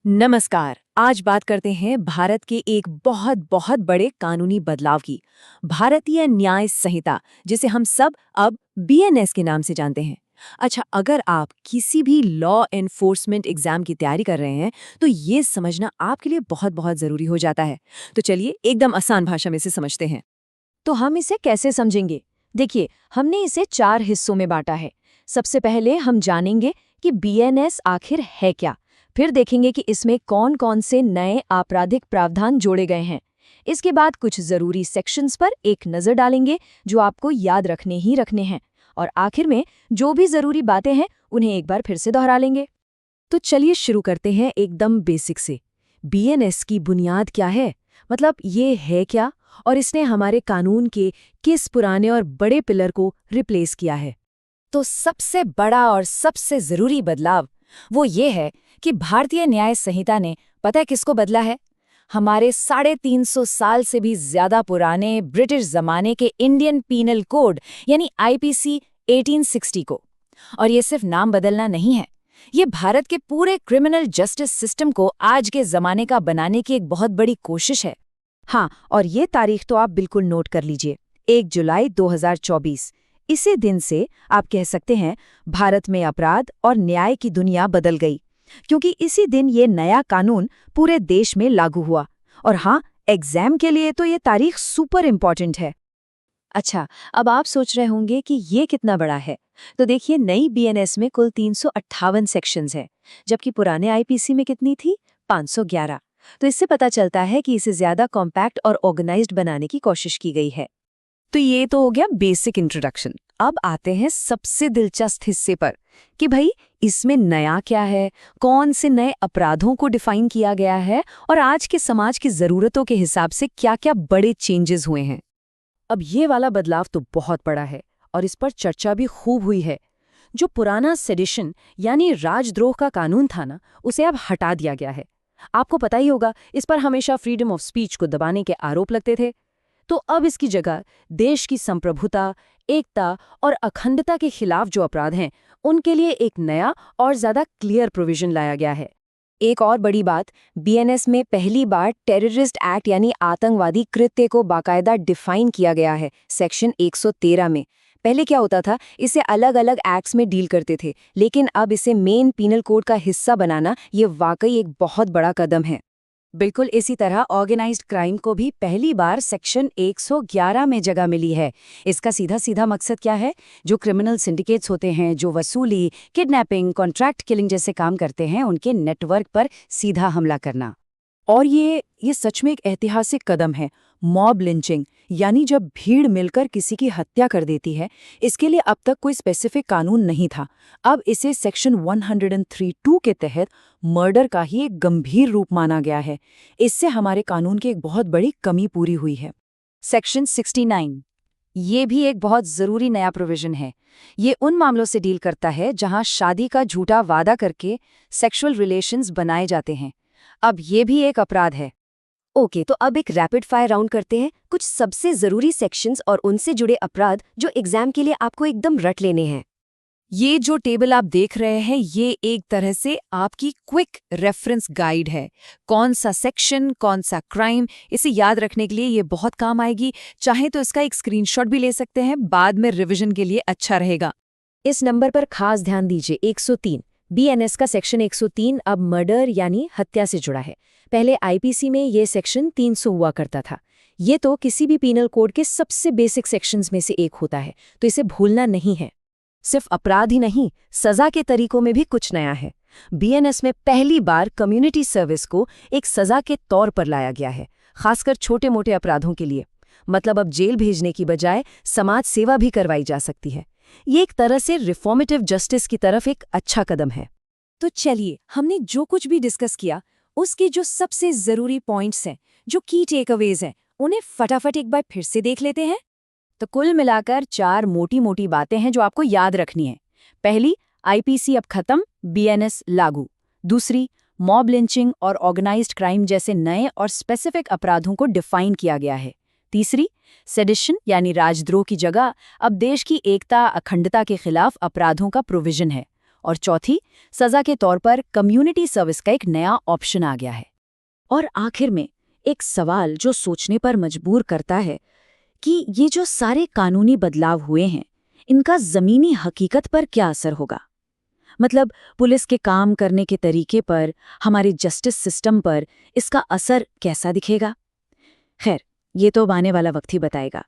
नमस्कार। आज बात करते हैं भारत के एक बहुत बहुत बड़े कानूनी बदलाव की। भारतीय न्याय संहिता, जिसे हम सब अब बीएनएस के नाम से जानते हैं। अच्छा, अगर आप किसी भी लॉ एनफोर्समेंट एग्जाम की तैयारी कर रहे हैं तो ये समझना आपके लिए बहुत बहुत जरूरी हो जाता है। तो चलिए एकदम आसान भाषा में इसे समझते हैं। तो हम इसे कैसे समझेंगे? देखिए, हमने इसे 4 हिस्सों में बांटा है। सबसे पहले हम जानेंगे कि बीएनएस आखिर है क्या। फिर देखेंगे कि इसमें कौन-कौन से नए आपराधिक प्रावधान जोड़े गए हैं। इसके बाद कुछ जरूरी सेक्शंस पर एक नजर डालेंगे जो आपको याद रखने ही रखने हैं। और आखिर में जो भी जरूरी बातें हैं उन्हें एक बार फिर से दोहरा लेंगे। तो चलिए शुरू करते हैं एकदम बेसिक से। बीएनएस की बुनियाद क्या है? मतलब ये है क्या, और इसने हमारे कानून के किस पुराने और बड़े पिलर को रिप्लेस किया है? तो सबसे बड़ा और सबसे जरूरी बदलाव वो ये है कि भारतीय न्याय संहिता ने पता है किसको बदला है? हमारे 350 साल से भी ज्यादा पुराने ब्रिटिश जमाने के इंडियन पीनल कोड यानी आईपीसी 1860 को। और ये सिर्फ नाम बदलना नहीं है, ये भारत के पूरे क्रिमिनल जस्टिस सिस्टम को आज के जमाने का बनाने की एक बहुत बड़ी कोशिश है। हाँ, और ये तारीख तो आप बिल्कुल नोट कर लीजिए, 1 जुलाई 2024। इसी दिन से आप कह सकते हैं भारत में अपराध और न्याय की दुनिया बदल गई, क्योंकि इसी दिन ये नया कानून पूरे देश में लागू हुआ। और हाँ, एग्जाम के लिए तो ये तारीख सुपर इम्पॉर्टेंट है। अच्छा, अब आप सोच रहे होंगे कि ये कितना बड़ा है। तो देखिए, नई बीएनएस में कुल 358 सेक्शंस हैं, जबकि पुराने आईपीसी में कितनी थी? 511। तो इससे पता चलता है कि इसे ज्यादा कॉम्पैक्ट और ऑर्गेनाइज्ड बनाने की कोशिश की गई है। तो ये तो हो गया बेसिक इंट्रोडक्शन। अब आते हैं सबसे दिलचस्प हिस्से पर कि भाई इसमें नया क्या है, कौन से नए अपराधों को डिफाइन किया गया है और आज के समाज की जरूरतों के हिसाब से क्या-क्या बड़े चेंजेस हुए हैं। अब ये वाला बदलाव तो बहुत बड़ा है और इस पर चर्चा भी खूब हुई है। जो पुराना सेडिशन यानी राजद्रोह का कानून था ना, उसे अब हटा दिया गया है। आपको पता ही होगा, इस पर हमेशा फ्रीडम ऑफ स्पीच को दबाने के आरोप लगते थे। तो अब इसकी जगह देश की संप्रभुता, एकता और अखंडता के खिलाफ जो अपराध हैं, उनके लिए एक नया और ज्यादा क्लियर प्रोविजन लाया गया है। एक और बड़ी बात, बीएनएस में पहली बार टेररिस्ट एक्ट यानी आतंकवादी कृत्य को बाकायदा डिफाइन किया गया है सेक्शन 113 में। पहले क्या होता था, इसे अलग अलग एक्ट्स में डील करते थे, लेकिन अब इसे मेन पीनल कोड का हिस्सा बनाना ये वाकई एक बहुत बड़ा कदम है। बिल्कुल इसी तरह ऑर्गेनाइज्ड क्राइम को भी पहली बार सेक्शन 111 में जगह मिली है। इसका सीधा सीधा मकसद क्या है? जो क्रिमिनल सिंडिकेट्स होते हैं, जो वसूली, किडनैपिंग, कॉन्ट्रैक्ट किलिंग जैसे काम करते हैं, उनके नेटवर्क पर सीधा हमला करना। और ये सच में एक ऐतिहासिक कदम है। मॉब लिंचिंग यानी जब भीड़ मिलकर किसी की हत्या कर देती है, इसके लिए अब तक कोई स्पेसिफिक कानून नहीं था। अब इसे सेक्शन 103(2) के तहत मर्डर का ही एक गंभीर रूप माना गया है। इससे हमारे कानून की एक बहुत बड़ी कमी पूरी हुई है। सेक्शन 69 ये भी एक बहुत जरूरी नया प्रोविजन है। ये उन मामलों से डील करता है जहां शादी का झूठा वादा करके सेक्सुअल रिलेशंस बनाए जाते हैं। अब ये भी एक अपराध है। ओके, तो अब एक रैपिड फायर राउंड करते हैं, कुछ सबसे जरूरी सेक्शंस और उनसे जुड़े अपराध जो एग्जाम के लिए आपको एकदम रट लेने हैं। ये जो टेबल आप देख रहे हैं, ये एक तरह से आपकी क्विक रेफरेंस गाइड है। कौन सा सेक्शन, कौन सा क्राइम, इसे याद रखने के लिए ये बहुत काम आएगी। चाहे तो इसका एक स्क्रीनशॉट भी ले सकते हैं, बाद में रिवीजन के लिए अच्छा रहेगा। इस नंबर पर खास ध्यान दीजिए, 103। बीएनएस का सेक्शन 103 अब मर्डर यानी हत्या से जुड़ा है। पहले आईपीसी में ये सेक्शन 300 हुआ करता था। ये तो किसी भी पीनल कोड के सबसे बेसिक सेक्शंस में से एक होता है, तो इसे भूलना नहीं है। सिर्फ अपराध ही नहीं, सजा के तरीकों में भी कुछ नया है। बीएनएस में पहली बार कम्युनिटी सर्विस को एक सजा के तौर पर लाया गया है, खासकर छोटे मोटे अपराधों के लिए। मतलब अब जेल भेजने की बजाय समाज सेवा भी करवाई जा सकती है। ये एक तरह से रिफॉर्मेटिव जस्टिस की तरफ एक अच्छा कदम है। तो चलिए, हमने जो कुछ भी डिस्कस किया, उसके जो सबसे जरूरी पॉइंट्स हैं, जो की टेकअवेज हैं, उन्हें फटाफट एक बार फिर से देख लेते हैं। तो कुल मिलाकर 4 मोटी मोटी बातें हैं जो आपको याद रखनी है। पहली, आईपीसी अब खत्म, बीएनएस लागू। दूसरी, मॉब लिंचिंग और ऑर्गेनाइज्ड क्राइम जैसे नए और स्पेसिफिक अपराधों को डिफाइन किया गया है। तीसरी, सेडिशन यानी राजद्रोह की जगह अब देश की एकता, अखंडता के खिलाफ अपराधों का प्रोविजन है। और चौथी, सजा के तौर पर कम्युनिटी सर्विस का एक नया ऑप्शन आ गया है। और आखिर में एक सवाल जो सोचने पर मजबूर करता है कि ये जो सारे कानूनी बदलाव हुए हैं, इनका ज़मीनी हकीकत पर क्या असर होगा? मतलब पुलिस के काम करने के तरीके पर, हमारे जस्टिस सिस्टम पर इसका असर कैसा दिखेगा? खैर, ये तो आने वाला वक्त ही बताएगा।